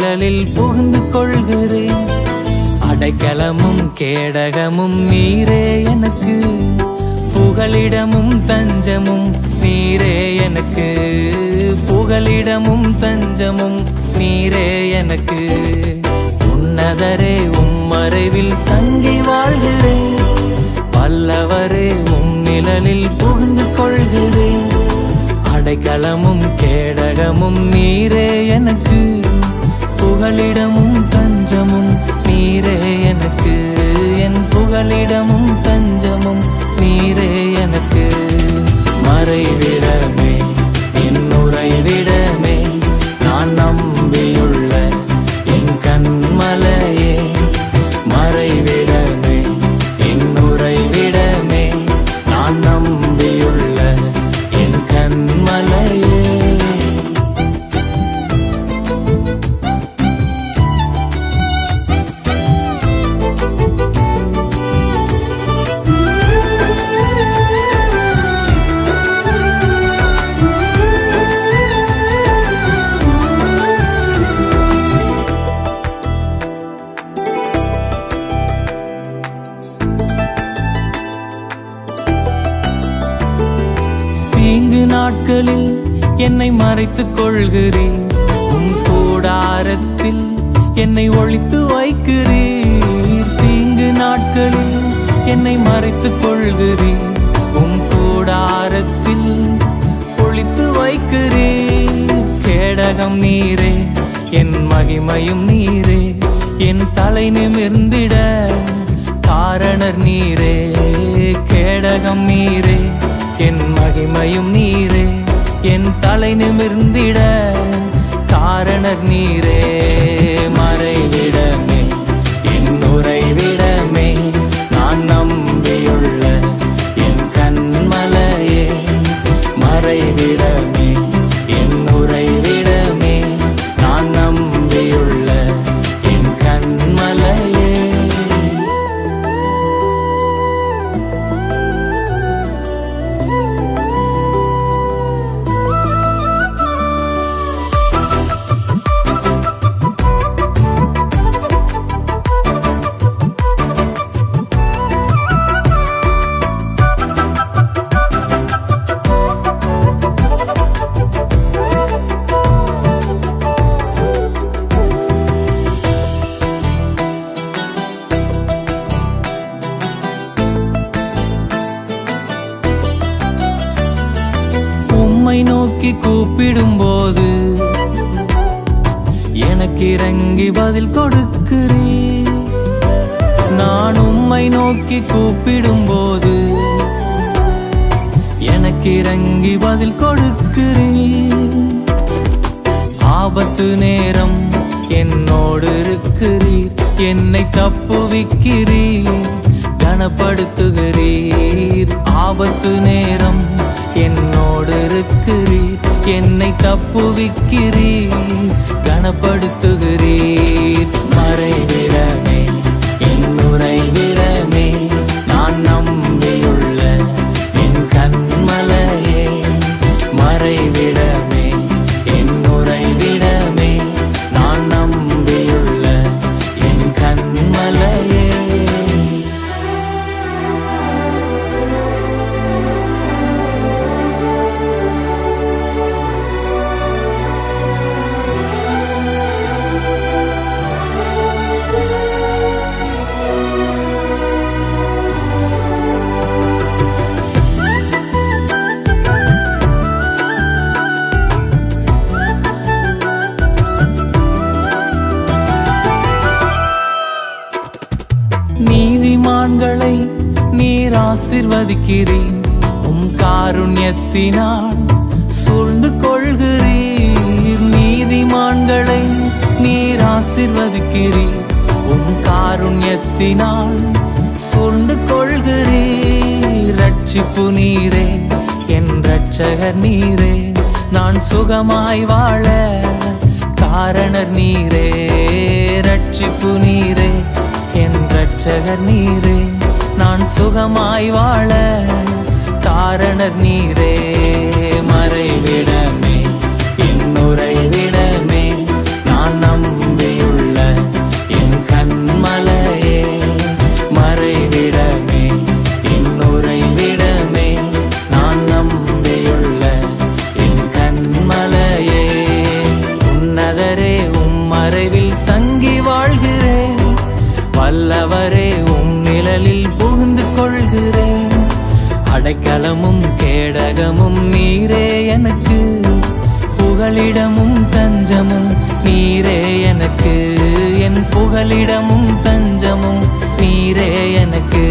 நிழலில் புகுந்து கொள்கிறேன். அடைக்கலமும் கேடகமும் நீரே எனக்கு, புகலிடமும் தஞ்சமும் நீரே எனக்கு, புகலிடமும் தஞ்சமும் நீரே எனக்கு. உன்னதரே உம்மறைவில் தங்கி வாழ்கிறேன், வல்லவரே உம் நிழலில் புகுந்து கொள்கிறேன். அடைக்கலமும் கேடகமும் நீரே எனக்கு, புகலிடமும் தஞ்சமும் நீரே எனக்கு, என் புகலிடமும் தஞ்சமும் நீரே எனக்கு. மறைவிடமே என் உறைவிடமே, நான் நம்பியுள்ள என் கண்மலையே. மறைவிடமே என் உறைவிடமே, நான் நம்பியுள்ள என் கண்மலையே. தீங்கு நாட்களில் என்னை மறைத்துக் கொள்கிறீர், உம் கூடாரத்தில் என்னை ஒளித்து வைக்கிறீர். தீங்கு நாட்களில் என்னை மறைத்துக் கொள்கிறீர், உம் கூடாரத்தில் ஒளித்து வைக்கிறீர். கேடகம் நீரே என் மகிமையும் நீரே, என் தலை நிமிர்ந்திட காரணர் நீரே. கேடகம் நீரே என் மகிமையும் நீரே, என் தலை நிமிர்ந்திட காரணர் நீரே. மறைவிடமே என் உறைவிடமே, நான் நம்பியுள்ள என் கண்மலையே. மறைவிடமே என் உறைவிடமே, நான் நம்பியுள்ள என் கண்மலையே. உம்மை நோக்கி கூப்பிடும்போது எனக்கு இறங்கி பதில் கொடுக்கிறீர். நான் உம்மை நோக்கி கூப்பிடும்போது எனக்கு இறங்கி பதில் கொடுக்கிறீர். ஆபத்து நேரம் என்னோடு இருக்கிறீர், என்னை தப்புவிக்கிறீர், கனப்படுத்துகிறீர். ஆபத்து நேரம் என்னோடு இருக்கிறீர், என்னை தப்புவிக்கிறீர், கனப்படுத்துகிறீர். மறைவிடமே என் உறைவிடமே, நான் நம்பியுள்ள என் கண்மலையே. மறைவிடமே என் உறைவிடமே, நான் நம்பியுள்ள என் கண்மலையே. நீதிமான்களை நீர் ஆசீர்வதிக்கிறீர், உம் காருண்யத்தினால் சூழ்ந்து கொள்கிறீர். நீதிமான்களை நீர் ஆசீர்வதிக்கிறீர், உம் காருண்யத்தினால் சூழ்ந்து கொள்கிறீர். ரட்சிப்பு நீரே என் இரட்சகர் நீரே, நான் சுகமாய் வாழ காரணர் நீரே. ரட்சிப்பு நீரே என் இரட்சகர் நீரே, நான் சுகமாய் வாழ காரணர் நீரே. மறைவிடமே என் உறைவிடமே, நான் நம்ப நிழலில் தங்கி வாழ்கிறேன். வல்லவரே உம் நிழலில் புகுந்து கொள்கிறேன். அடைக்கலமும் கேடகமும் நீரே எனக்கு, புகலிடமும் தஞ்சமும் நீரே எனக்கு. என் புகலிடமும் தஞ்சமும் நீரே எனக்கு.